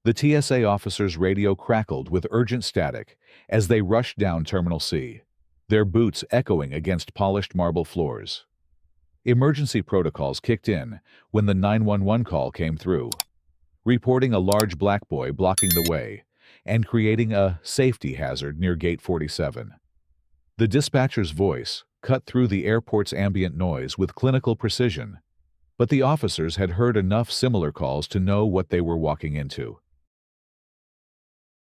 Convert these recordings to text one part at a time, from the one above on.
The TSA officer's radio crackled with urgent static as they rushed down Terminal C, their boots echoing against polished marble floors. Emergency protocols kicked in when the 911 call came through, reporting a large black boy blocking the way and creating a safety hazard near Gate 47. The dispatcher's voice cut through the airport's ambient noise with clinical precision, but the officers had heard enough similar calls to know what they were walking into.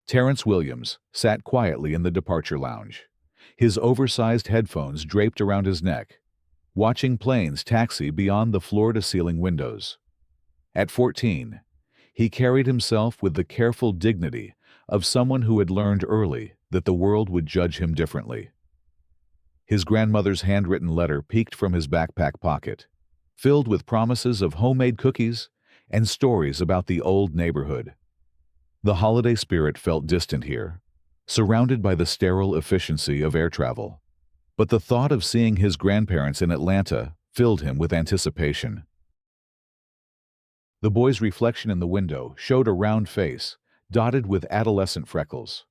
Terrence Williams sat quietly in the departure lounge, his oversized headphones draped around his neck, watching planes taxi beyond the floor-to-ceiling windows. At 14, he carried himself with the careful dignity of someone who had learned early that the world would judge him differently. His grandmother's handwritten letter peeked from his backpack pocket, filled with promises of homemade cookies and stories about the old neighborhood. The holiday spirit felt distant here, surrounded by the sterile efficiency of air travel. But the thought of seeing his grandparents in Atlanta filled him with anticipation. The boy's reflection in the window showed a round face dotted with adolescent freckles,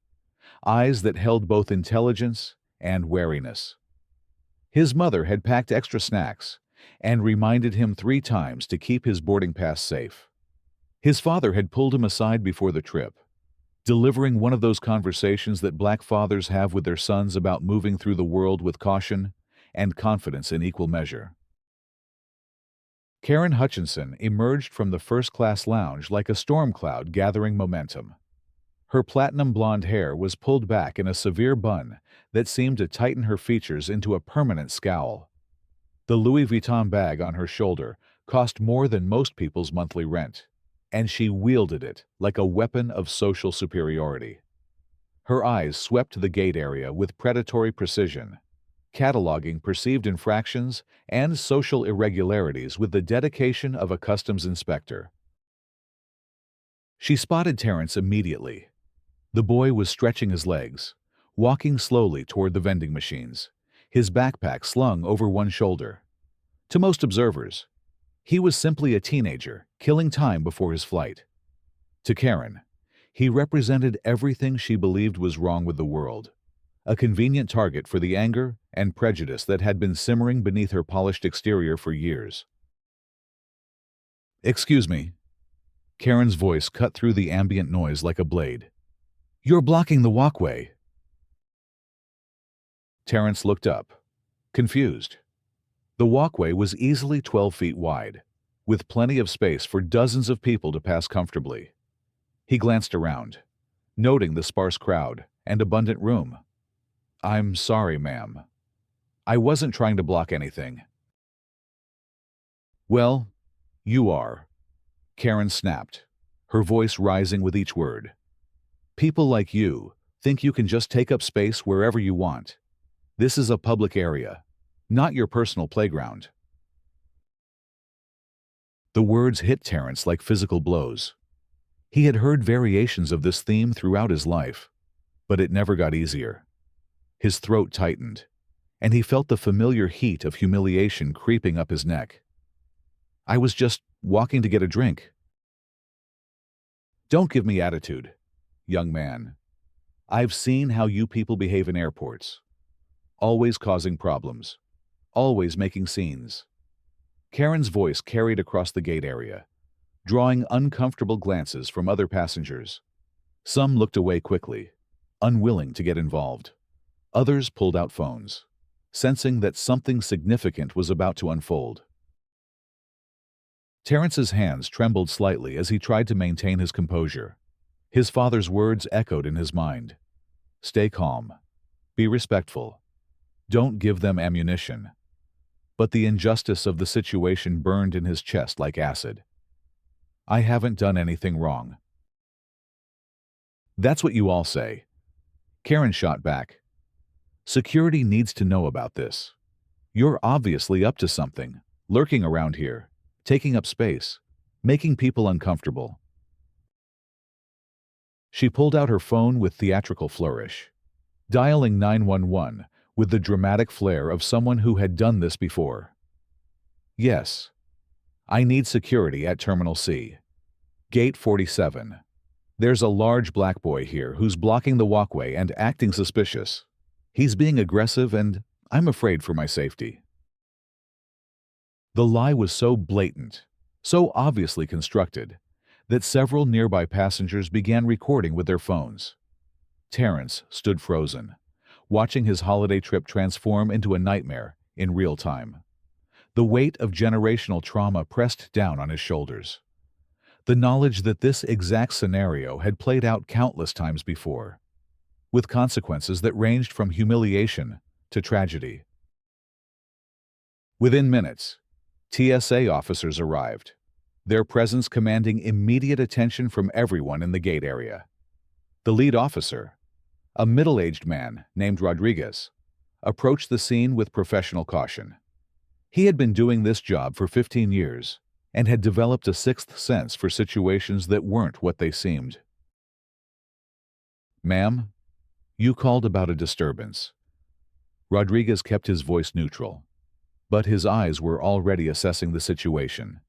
eyes that held both intelligence and wariness. His mother had packed extra snacks and reminded him 3 times to keep his boarding pass safe. His father had pulled him aside before the trip, delivering one of those conversations that black fathers have with their sons about moving through the world with caution and confidence in equal measure. Karen Hutchinson emerged from the first-class lounge like a storm cloud gathering momentum. Her platinum blonde hair was pulled back in a severe bun that seemed to tighten her features into a permanent scowl. The Louis Vuitton bag on her shoulder cost more than most people's monthly rent, and she wielded it like a weapon of social superiority. Her eyes swept the gate area with predatory precision, cataloging perceived infractions and social irregularities with the dedication of a customs inspector. She spotted Terrence immediately. The boy was stretching his legs, walking slowly toward the vending machines, his backpack slung over one shoulder. To most observers, he was simply a teenager, killing time before his flight. To Karen, he represented everything she believed was wrong with the world, a convenient target for the anger and prejudice that had been simmering beneath her polished exterior for years. "Excuse me." Karen's voice cut through the ambient noise like a blade. "You're blocking the walkway." Terrence looked up, confused. The walkway was easily 12 feet wide, with plenty of space for dozens of people to pass comfortably. He glanced around, noting the sparse crowd and abundant room. "I'm sorry, ma'am. I wasn't trying to block anything." "Well, you are," Karen snapped, her voice rising with each word. "People like you think you can just take up space wherever you want. This is a public area, not your personal playground." The words hit Terrence like physical blows. He had heard variations of this theme throughout his life, but it never got easier. His throat tightened, and he felt the familiar heat of humiliation creeping up his neck. "I was just walking to get a drink." "Don't give me attitude, young man. I've seen how you people behave in airports. Always causing problems. Always making scenes." Karen's voice carried across the gate area, drawing uncomfortable glances from other passengers. Some looked away quickly, unwilling to get involved. Others pulled out phones, sensing that something significant was about to unfold. Terrence's hands trembled slightly as he tried to maintain his composure. His father's words echoed in his mind. "Stay calm. Be respectful. Don't give them ammunition." But the injustice of the situation burned in his chest like acid. "I haven't done anything wrong." "That's what you all say." Karen shot back. "Security needs to know about this. You're obviously up to something, lurking around here, taking up space, making people uncomfortable." She pulled out her phone with theatrical flourish, dialing 911 with the dramatic flair of someone who had done this before. "Yes. I need security at Terminal C. Gate 47. There's a large black boy here who's blocking the walkway and acting suspicious. He's being aggressive and I'm afraid for my safety. The lie was so blatant, so obviously constructed, that several nearby passengers began recording with their phones. Terrence stood frozen, watching his holiday trip transform into a nightmare in real time. The weight of generational trauma pressed down on his shoulders. The knowledge that this exact scenario had played out countless times before, with consequences that ranged from humiliation to tragedy. Within minutes, TSA officers arrived, their presence commanding immediate attention from everyone in the gate area. The lead officer, a middle-aged man named Rodriguez, approached the scene with professional caution. He had been doing this job for 15 years and had developed a sixth sense for situations that weren't what they seemed. "Ma'am, you called about a disturbance." Rodriguez kept his voice neutral, but his eyes were already assessing the situation.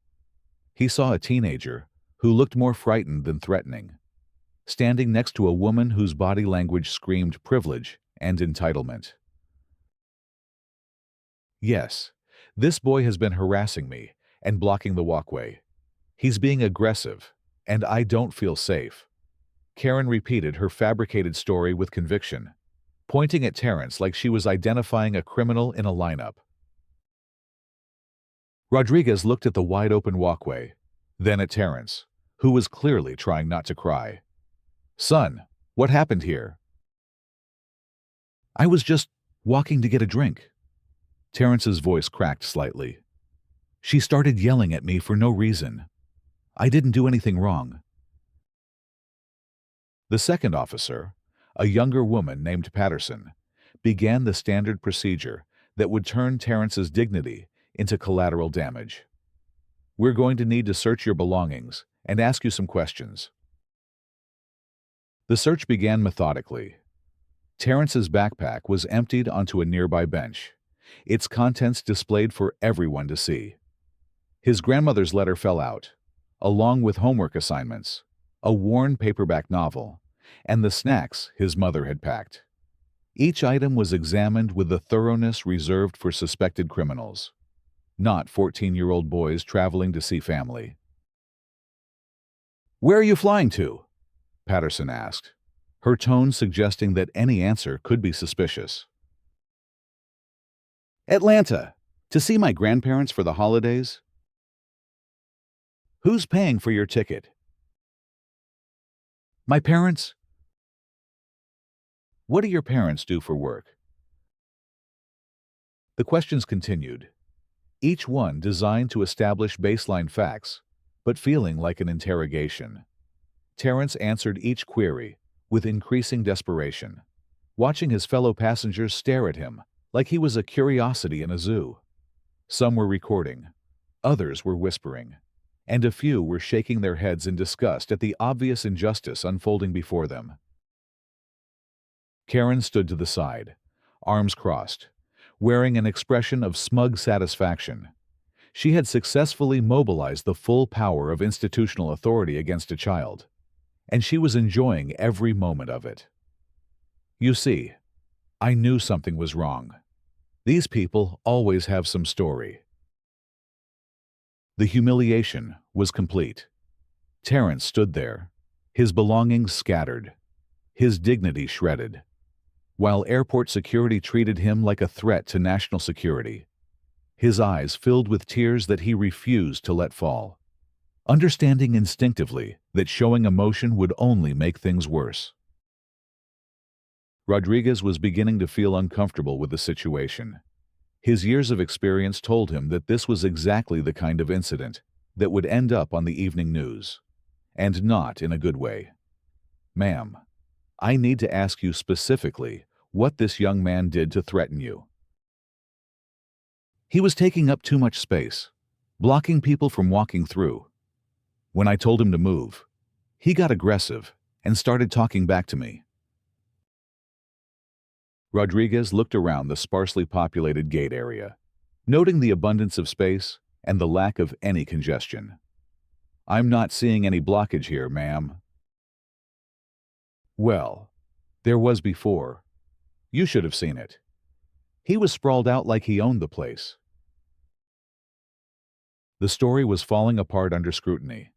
He saw a teenager who looked more frightened than threatening, standing next to a woman whose body language screamed privilege and entitlement. "Yes, this boy has been harassing me and blocking the walkway. He's being aggressive, and I don't feel safe." Karen repeated her fabricated story with conviction, pointing at Terrence like she was identifying a criminal in a lineup. Rodriguez looked at the wide-open walkway, then at Terrence, who was clearly trying not to cry. "Son, what happened here?" "I was just walking to get a drink." Terrence's voice cracked slightly. "She started yelling at me for no reason. I didn't do anything wrong." The second officer, a younger woman named Patterson, began the standard procedure that would turn Terrence's dignity into collateral damage. "We're going to need to search your belongings and ask you some questions." The search began methodically. Terrence's backpack was emptied onto a nearby bench, its contents displayed for everyone to see. His grandmother's letter fell out, along with homework assignments, a worn paperback novel, and the snacks his mother had packed. Each item was examined with the thoroughness reserved for suspected criminals, not 14-year-old boys traveling to see family. "Where are you flying to?" Patterson asked, her tone suggesting that any answer could be suspicious. "Atlanta, to see my grandparents for the holidays." "Who's paying for your ticket?" "My parents." "What do your parents do for work?" The questions continued, each one designed to establish baseline facts, but feeling like an interrogation. Terrence answered each query with increasing desperation, watching his fellow passengers stare at him like he was a curiosity in a zoo. Some were recording, others were whispering, and a few were shaking their heads in disgust at the obvious injustice unfolding before them. Karen stood to the side, arms crossed, wearing an expression of smug satisfaction. She had successfully mobilized the full power of institutional authority against a child, and she was enjoying every moment of it. "You see, I knew something was wrong. These people always have some story." The humiliation was complete. Terrence stood there, his belongings scattered, his dignity shredded, while airport security treated him like a threat to national security, his eyes filled with tears that he refused to let fall, understanding instinctively that showing emotion would only make things worse. Rodriguez was beginning to feel uncomfortable with the situation. His years of experience told him that this was exactly the kind of incident that would end up on the evening news, and not in a good way. "Ma'am, I need to ask you specifically what this young man did to threaten you." "He was taking up too much space, blocking people from walking through. When I told him to move, he got aggressive and started talking back to me." Rodriguez looked around the sparsely populated gate area, noting the abundance of space and the lack of any congestion. "I'm not seeing any blockage here, ma'am." Well, there was before. You should have seen it. He was sprawled out like he owned the place. The story was falling apart under scrutiny,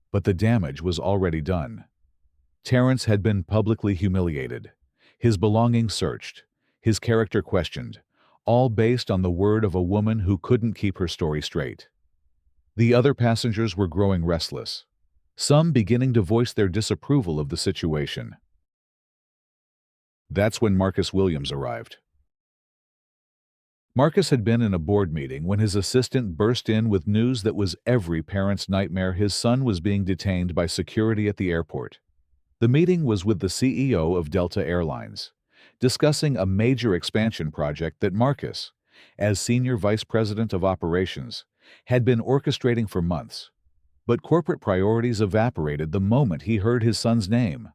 but the damage was already done. Terrence had been publicly humiliated, his belongings searched, his character questioned, all based on the word of a woman who couldn't keep her story straight. The other passengers were growing restless, some beginning to voice their disapproval of the situation. That's when Marcus Williams arrived. Marcus had been in a board meeting when his assistant burst in with news that was every parent's nightmare: his son was being detained by security at the airport. The meeting was with the CEO of Delta Airlines, discussing a major expansion project that Marcus, as Senior Vice President of Operations, had been orchestrating for months. But corporate priorities evaporated the moment he heard his son's name.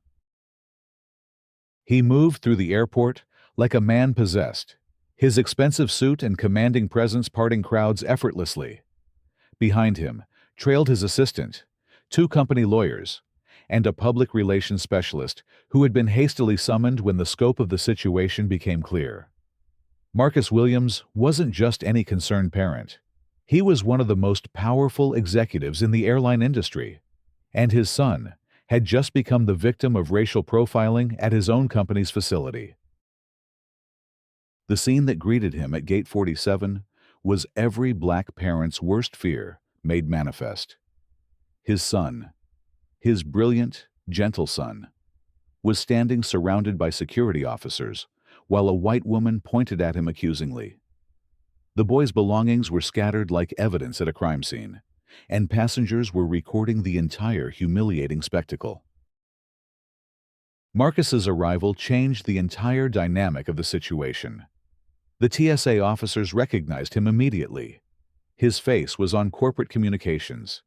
He moved through the airport like a man possessed, his expensive suit and commanding presence parting crowds effortlessly. Behind him trailed his assistant, two company lawyers, and a public relations specialist who had been hastily summoned when the scope of the situation became clear. Marcus Williams wasn't just any concerned parent. He was one of the most powerful executives in the airline industry, and his son had just become the victim of racial profiling at his own company's facility. The scene that greeted him at Gate 47 was every black parent's worst fear made manifest. His son, his brilliant, gentle son, was standing surrounded by security officers while a white woman pointed at him accusingly. The boy's belongings were scattered like evidence at a crime scene, and passengers were recording the entire humiliating spectacle. Marcus's arrival changed the entire dynamic of the situation. The TSA officers recognized him immediately. His face was on corporate communications.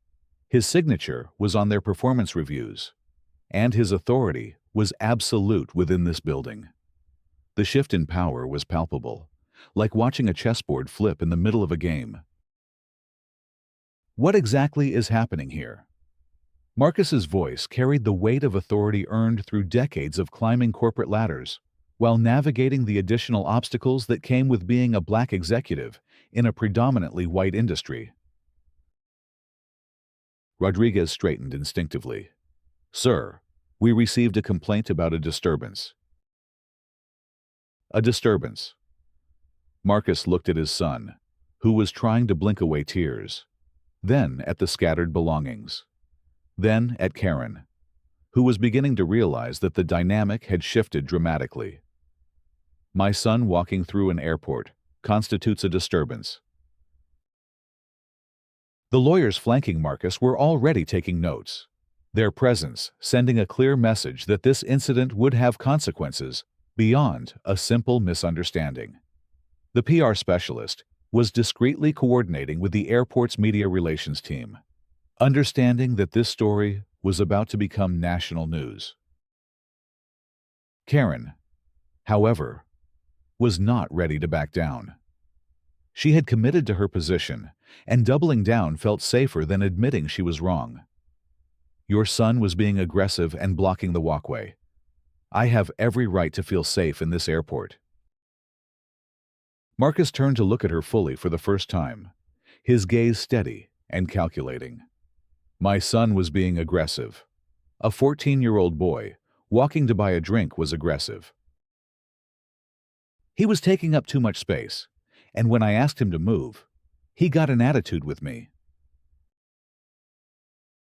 His signature was on their performance reviews. And his authority was absolute within this building. The shift in power was palpable, like watching a chessboard flip in the middle of a game. What exactly is happening here? Marcus's voice carried the weight of authority earned through decades of climbing corporate ladders, while navigating the additional obstacles that came with being a black executive in a predominantly white industry. Rodriguez straightened instinctively. "Sir, we received a complaint about a disturbance." A disturbance. Marcus looked at his son, who was trying to blink away tears, then at the scattered belongings, then at Karen, who was beginning to realize that the dynamic had shifted dramatically. "My son walking through an airport constitutes a disturbance." The lawyers flanking Marcus were already taking notes, their presence sending a clear message that this incident would have consequences beyond a simple misunderstanding. The PR specialist was discreetly coordinating with the airport's media relations team, understanding that this story was about to become national news. Karen, however, was not ready to back down. She had committed to her position, and doubling down felt safer than admitting she was wrong. "Your son was being aggressive and blocking the walkway. I have every right to feel safe in this airport." Marcus turned to look at her fully for the first time, his gaze steady and calculating. "My son was being aggressive. A 14-year-old boy walking to buy a drink was aggressive. He was taking up too much space, and when I asked him to move, he got an attitude with me."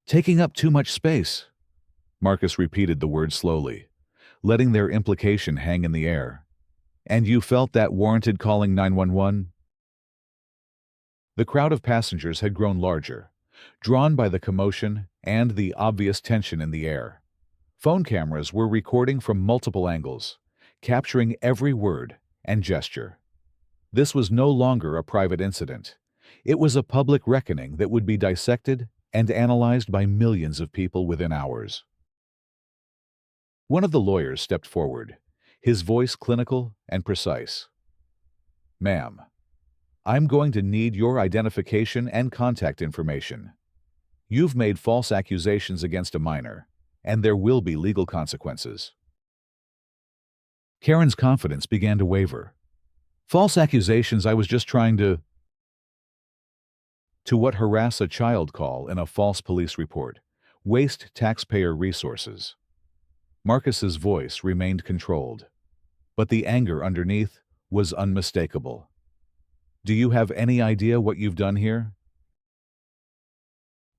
"Taking up too much space," Marcus repeated the word slowly, letting their implication hang in the air. "And you felt that warranted calling 911? The crowd of passengers had grown larger, drawn by the commotion and the obvious tension in the air. Phone cameras were recording from multiple angles, capturing every word and gesture. This was no longer a private incident. It was a public reckoning that would be dissected and analyzed by millions of people within hours. One of the lawyers stepped forward, his voice clinical and precise. "Ma'am, I'm going to need your identification and contact information. You've made false accusations against a minor, and there will be legal consequences." Karen's confidence began to waver. False accusations, I was just trying to what harass a child call in a false police report. Waste taxpayer resources. Marcus's voice remained controlled, but the anger underneath was unmistakable. Do you have any idea what you've done here?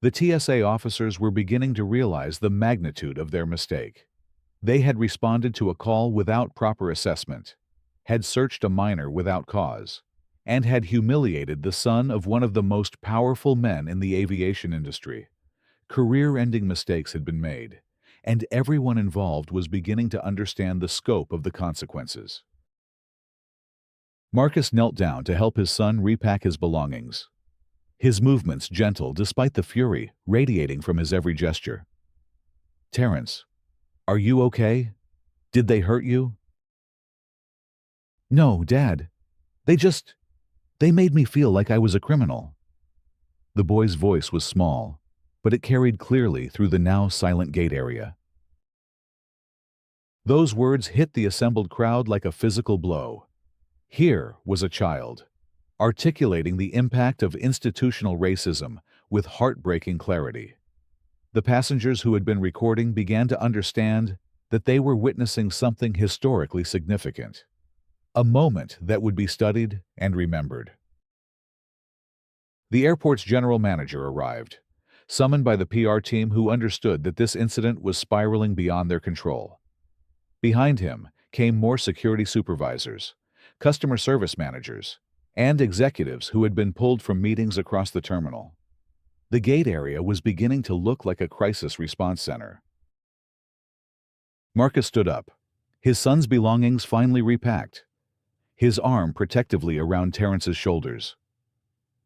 The TSA officers were beginning to realize the magnitude of their mistake. They had responded to a call without proper assessment, had searched a minor without cause, and had humiliated the son of one of the most powerful men in the aviation industry. Career-ending mistakes had been made, and everyone involved was beginning to understand the scope of the consequences. Marcus knelt down to help his son repack his belongings, his movements gentle despite the fury radiating from his every gesture. Terrence, are you okay? Did they hurt you? No, Dad. They made me feel like I was a criminal. The boy's voice was small, but it carried clearly through the now silent gate area. Those words hit the assembled crowd like a physical blow. Here was a child, articulating the impact of institutional racism with heartbreaking clarity. The passengers who had been recording began to understand that they were witnessing something historically significant, a moment that would be studied and remembered. The airport's general manager arrived, summoned by the PR team who understood that this incident was spiraling beyond their control. Behind him came more security supervisors, customer service managers, and executives who had been pulled from meetings across the terminal. The gate area was beginning to look like a crisis response center. Marcus stood up, his son's belongings finally repacked, his arm protectively around Terrence's shoulders.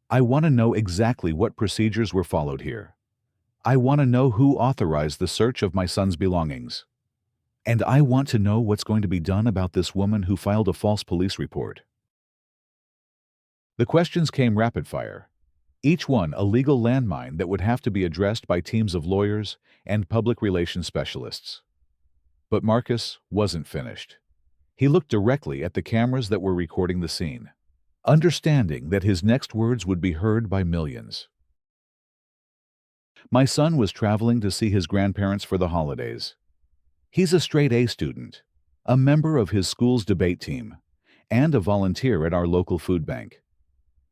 I want to know exactly what procedures were followed here. I want to know who authorized the search of my son's belongings. And I want to know what's going to be done about this woman who filed a false police report. The questions came rapid fire, each one a legal landmine that would have to be addressed by teams of lawyers and public relations specialists. But Marcus wasn't finished. He looked directly at the cameras that were recording the scene, understanding that his next words would be heard by millions. My son was traveling to see his grandparents for the holidays. He's a straight-A student, a member of his school's debate team, and a volunteer at our local food bank.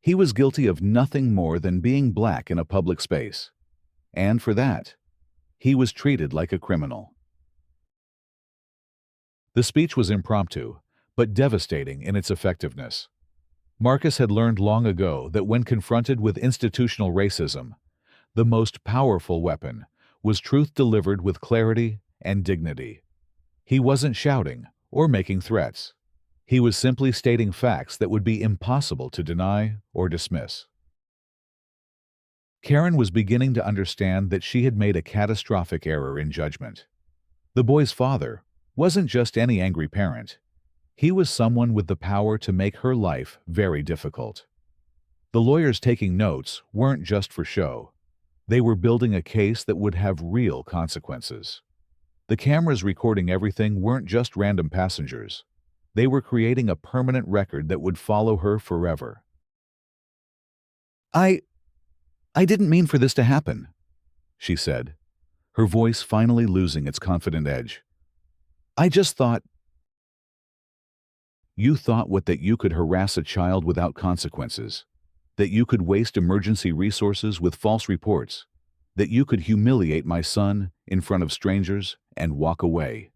He was guilty of nothing more than being black in a public space. And for that, he was treated like a criminal. The speech was impromptu, but devastating in its effectiveness. Marcus had learned long ago that when confronted with institutional racism, the most powerful weapon was truth delivered with clarity and dignity. He wasn't shouting or making threats. He was simply stating facts that would be impossible to deny or dismiss. Karen was beginning to understand that she had made a catastrophic error in judgment. The boy's father wasn't just any angry parent. He was someone with the power to make her life very difficult. The lawyers taking notes weren't just for show. They were building a case that would have real consequences. The cameras recording everything weren't just random passengers. They were creating a permanent record that would follow her forever. I didn't mean for this to happen, she said, her voice finally losing its confident edge. I just thought... You thought what? That you could harass a child without consequences, that you could waste emergency resources with false reports, that you could humiliate my son in front of strangers and walk away.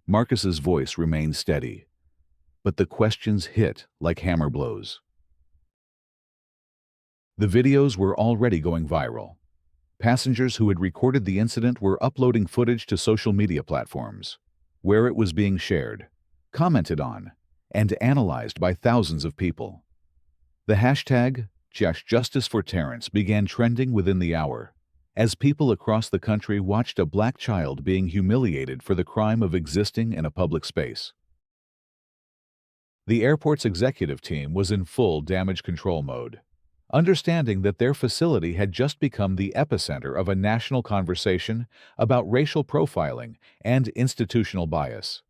Marcus's voice remained steady, but the questions hit like hammer blows. The videos were already going viral. Passengers who had recorded the incident were uploading footage to social media platforms, where it was being shared, commented on, and analyzed by thousands of people. The hashtag #JusticeForTerrence began trending within the hour, as people across the country watched a black child being humiliated for the crime of existing in a public space. The airport's executive team was in full damage control mode, understanding that their facility had just become the epicenter of a national conversation about racial profiling and institutional bias.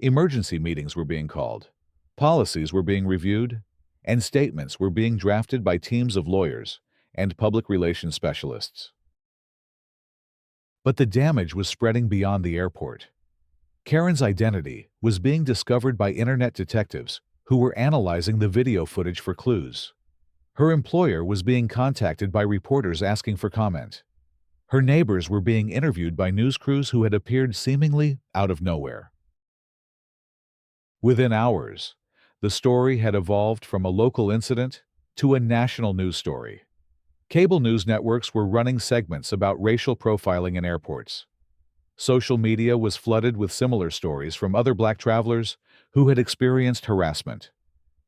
Emergency meetings were being called, policies were being reviewed, and statements were being drafted by teams of lawyers and public relations specialists. But the damage was spreading beyond the airport. Karen's identity was being discovered by internet detectives who were analyzing the video footage for clues. Her employer was being contacted by reporters asking for comment. Her neighbors were being interviewed by news crews who had appeared seemingly out of nowhere. Within hours, the story had evolved from a local incident to a national news story. Cable news networks were running segments about racial profiling in airports. Social media was flooded with similar stories from other Black travelers who had experienced harassment.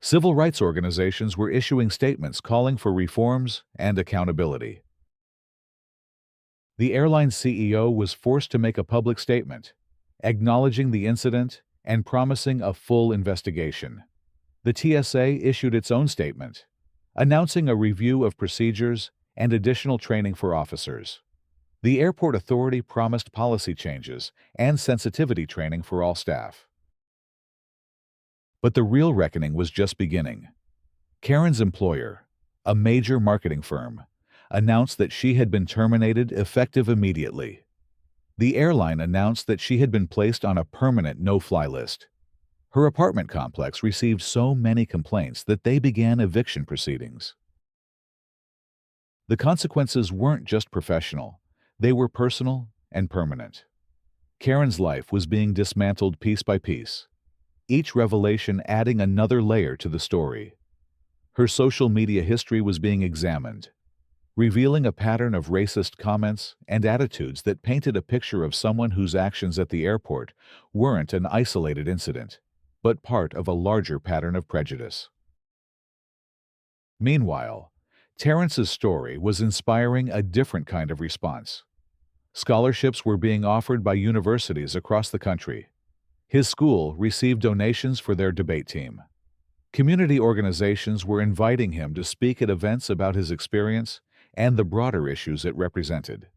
Civil rights organizations were issuing statements calling for reforms and accountability. The airline's CEO was forced to make a public statement, acknowledging the incident and promising a full investigation. The TSA issued its own statement, announcing a review of procedures and additional training for officers. The airport authority promised policy changes and sensitivity training for all staff. But the real reckoning was just beginning. Karen's employer, a major marketing firm, announced that she had been terminated effective immediately. The airline announced that she had been placed on a permanent no-fly list. Her apartment complex received so many complaints that they began eviction proceedings. The consequences weren't just professional, they were personal and permanent. Karen's life was being dismantled piece by piece, each revelation adding another layer to the story. Her social media history was being examined, revealing a pattern of racist comments and attitudes that painted a picture of someone whose actions at the airport weren't an isolated incident, but part of a larger pattern of prejudice. Meanwhile, Terrence's story was inspiring a different kind of response. Scholarships were being offered by universities across the country. His school received donations for their debate team. Community organizations were inviting him to speak at events about his experience and the broader issues it represented.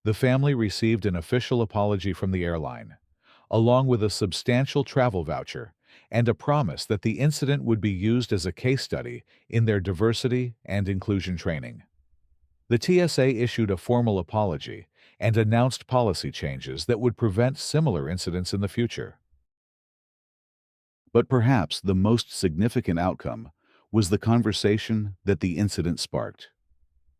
The family received an official apology from the airline, along with a substantial travel voucher and a promise that the incident would be used as a case study in their diversity and inclusion training. The TSA issued a formal apology and announced policy changes that would prevent similar incidents in the future. But perhaps the most significant outcome was the conversation that the incident sparked.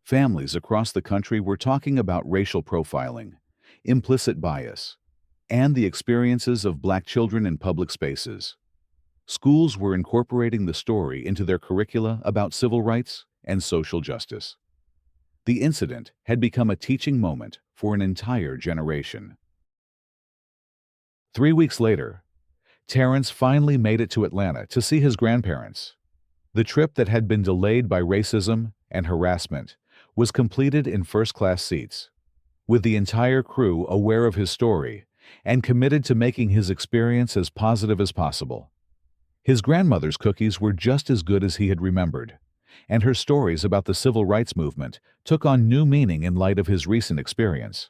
Families across the country were talking about racial profiling, implicit bias, and the experiences of Black children in public spaces. Schools were incorporating the story into their curricula about civil rights and social justice. The incident had become a teaching moment for an entire generation. 3 weeks later, Terrence finally made it to Atlanta to see his grandparents. The trip that had been delayed by racism and harassment was completed in first-class seats, with the entire crew aware of his story and committed to making his experience as positive as possible. His grandmother's cookies were just as good as he had remembered, and her stories about the civil rights movement took on new meaning in light of his recent experience.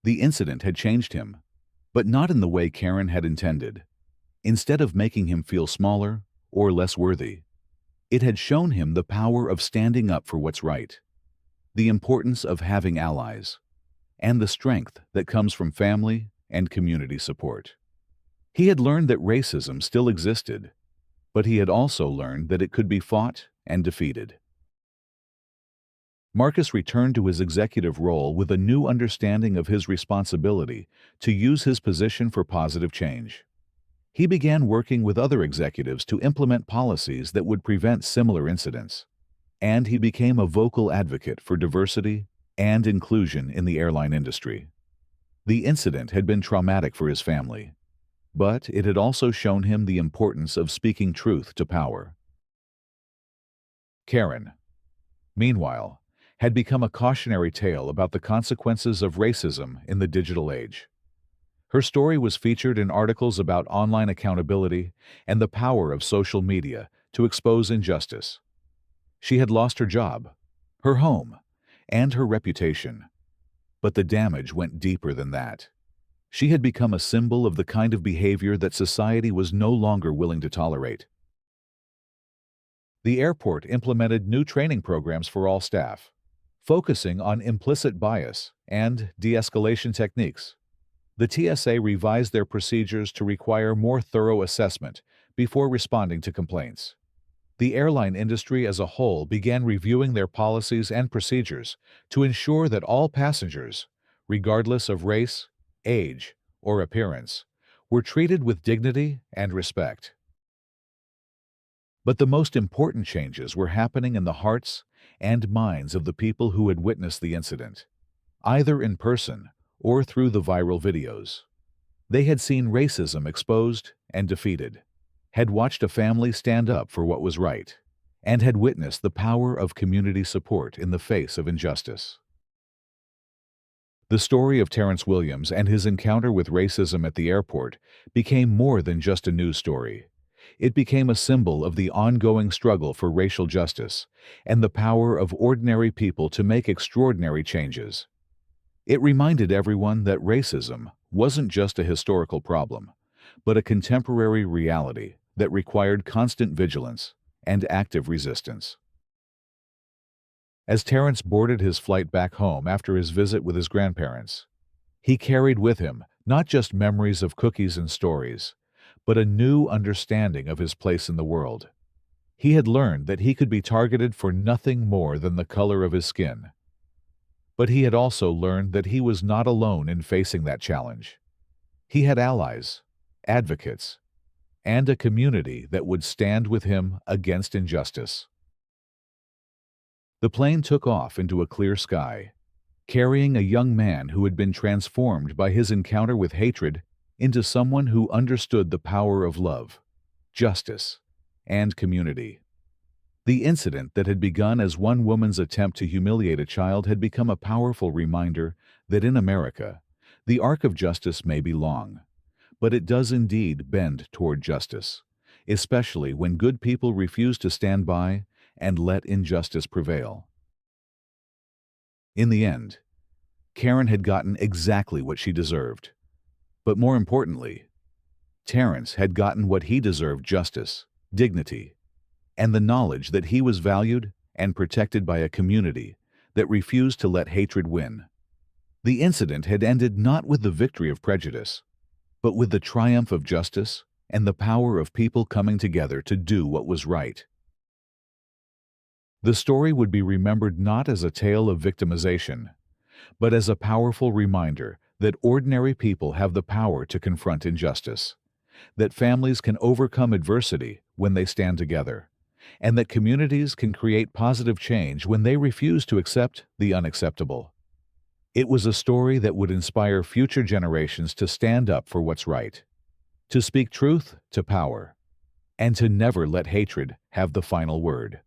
The incident had changed him, but not in the way Karen had intended. Instead of making him feel smaller or less worthy, it had shown him the power of standing up for what's right, the importance of having allies, and the strength that comes from family and community support. He had learned that racism still existed, but he had also learned that it could be fought and defeated. Marcus returned to his executive role with a new understanding of his responsibility to use his position for positive change. He began working with other executives to implement policies that would prevent similar incidents, and he became a vocal advocate for diversity and inclusion in the airline industry. The incident had been traumatic for his family, but it had also shown him the importance of speaking truth to power. Karen, meanwhile, had become a cautionary tale about the consequences of racism in the digital age. Her story was featured in articles about online accountability and the power of social media to expose injustice. She had lost her job, her home, and her reputation. But the damage went deeper than that. She had become a symbol of the kind of behavior that society was no longer willing to tolerate. The airport implemented new training programs for all staff, focusing on implicit bias and de-escalation techniques. The TSA revised their procedures to require more thorough assessment before responding to complaints. The airline industry as a whole began reviewing their policies and procedures to ensure that all passengers, regardless of race, age, or appearance, were treated with dignity and respect. But the most important changes were happening in the hearts and minds of the people who had witnessed the incident, either in person or through the viral videos. They had seen racism exposed and defeated, had watched a family stand up for what was right, and had witnessed the power of community support in the face of injustice. The story of Terrence Williams and his encounter with racism at the airport became more than just a news story. It became a symbol of the ongoing struggle for racial justice and the power of ordinary people to make extraordinary changes. It reminded everyone that racism wasn't just a historical problem, but a contemporary reality that required constant vigilance and active resistance. As Terrence boarded his flight back home after his visit with his grandparents, he carried with him not just memories of cookies and stories, but a new understanding of his place in the world. He had learned that he could be targeted for nothing more than the color of his skin. But he had also learned that he was not alone in facing that challenge. He had allies, advocates, and a community that would stand with him against injustice. The plane took off into a clear sky, carrying a young man who had been transformed by his encounter with hatred into someone who understood the power of love, justice, and community. The incident that had begun as one woman's attempt to humiliate a child had become a powerful reminder that in America, the arc of justice may be long, but it does indeed bend toward justice, especially when good people refuse to stand by and let injustice prevail. In the end, Karen had gotten exactly what she deserved. But more importantly, Terrence had gotten what he deserved: justice, dignity, and the knowledge that he was valued and protected by a community that refused to let hatred win. The incident had ended not with the victory of prejudice, but with the triumph of justice and the power of people coming together to do what was right. The story would be remembered not as a tale of victimization, but as a powerful reminder that ordinary people have the power to confront injustice, that families can overcome adversity when they stand together, and that communities can create positive change when they refuse to accept the unacceptable. It was a story that would inspire future generations to stand up for what's right, to speak truth to power, and to never let hatred have the final word.